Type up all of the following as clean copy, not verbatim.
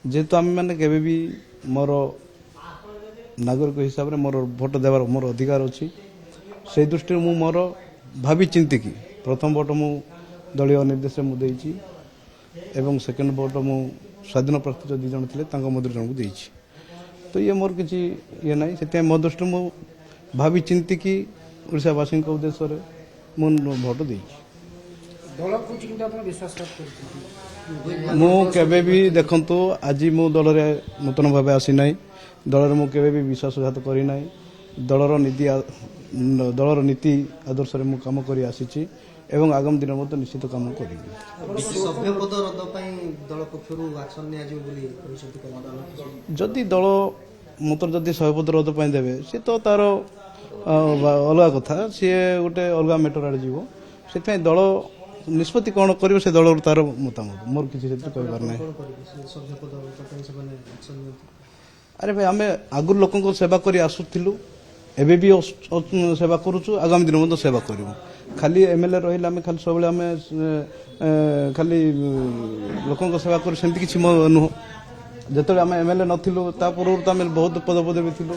जेहेतु आम मैंने केवे भी मोर नागरिक हिसाब से मोर भोट देवार मोर अधिकार अच्छी से दृष्टि मु मोर भावी चिंतिकी प्रथम भोट मु दलीय निर्देश मुझे एवं सेकेंड भोट मु स्वाधीन प्रार्थी जो 2 जन थे मध्य जन को देती तो ये मोर किसी ये ना से मो दृष्टि मु भावी चिंतिकी ओडावासी उद्देश्य मु भोट दे मु केबे भी देखंतु आज मु दल रे नूतन भाव आसी ना दल मु केबे भी विश्वासघात करी ना दलर नीति आदर्श रे मु काम करी आसी एवं आगामी दिन में निश्चित काम करी जदि दल मत जदि सभापति रद पर देवे सी तो तार अलग कथा सी गोटे अलग मैटर आड़े जीव से दल निष्पत्ति कौन कर से दल तार मतामत मोर किसी कहबार ना अरे भाई आम आगुरी लोक सेवा कर आसुलु एबे भी सेवा करुचु आगामी दिन में सेवा करूँ खाली एमएलए रही आम खाली सब आम खाली लोक सेवा कर सेमती किसी नुह जो आम एमएलए नथिलु ता पूर्व तो आम बहुत पदपदवी थिलु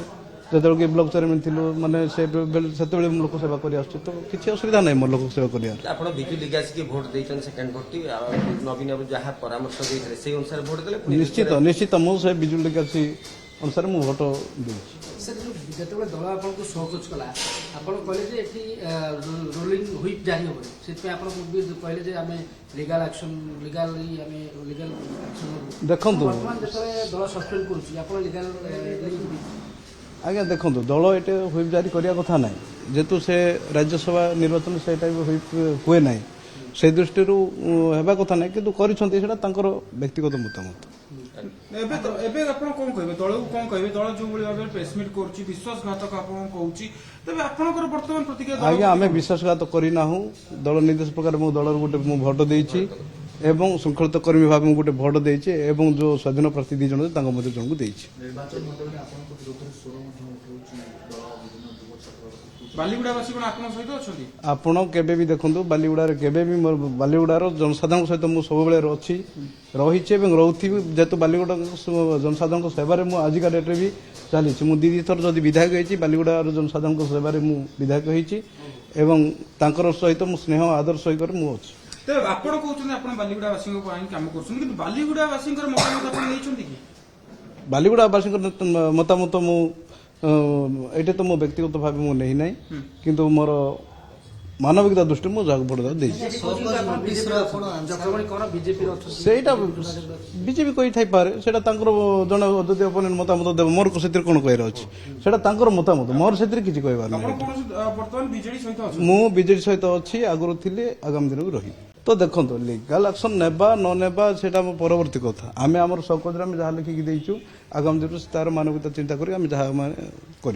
जो कि ब्लॉक चेयरमैन थिलु माने से लोक सेवा कर तो किसी असुविधा नहीं मोर लोक सेवा कर आपण बिजु लिगासी के वोट देचन सेकंड वोट टी नवीन बाबू जहां परामर्श देथले से अनुसार वोट देले निश्चित निश्चित मु से बिजु लिगासी अनुसार मु वोट देछि सर जो दल आपको सहयोग कला आप कहले रोलिंग हुईप जारी हो से कहले जे आम लीगल एक्शन लीगल देखो दल सस्पेंड कर लीगल आज्ञा देखो दल ये हुईप जारी करने कथा ना जेतु से राज्यसभा निर्वाचन से हुईप हुए ना से दृष्टि होगा कथा ना कि व्यक्तिगत मतामत दल को कौन कहे दल जो भाव प्रेसमिट कर विश्वासघातक बर्तमान प्रतिक्रिया आज्ञा आम विश्वासघात करना दल निर्देश प्रकार मु दल गोटे मु भोट देछि एवं शृंखलित कर्मी भाव में गोटे भोट देछि एवं जो स्वाधीन प्रार्थी 2 जन मध्य जन को देछि बालीगुड़ावासी आपन सहित अच्छी आपण केबे भी देखंतु बालीगुड़ार केबे भी बालीगुड़ार जनसाधारण सहित मु सब बेले अच्छी रही रोथी जेतु बालीगुड़ा जनसाधारण सेवार मु आजिका डेट भी चली मु 2 थर जदि विधायक होती बालीगुड़ार जनसाधारण सेवार मु विधायक होती एवं तांकर सहित मु स्नेह आदर सहित मु अच्छी तेज आपण कहते हैं बालीगुड़ावासी कम कर बालीगुड़ावासी मतामत बालीगुड़ावासी मतामत मु ये तो मो व्यक्तिगत भाव मु नहीं ना किंतु मोर मानविकता दृष्टि मु जहाँ भोट देटा बीजेपी कही थाई पारे सेटा जन जदि ओपोनेंट मतामत देव मोर से कौन कहर अच्छे सेटा मतामत मोर से किसी कहबार मु बीजेडी सहित अच्छी आगुरी थी आगामी दिन रही तो देखो लीगल एक्शन नेबा न नेबा सेटा परवर्ती कथा आम आम सकज जहाँ लिखिकी आगामी दिन तार मानविकता चिंता करें जहाँ कर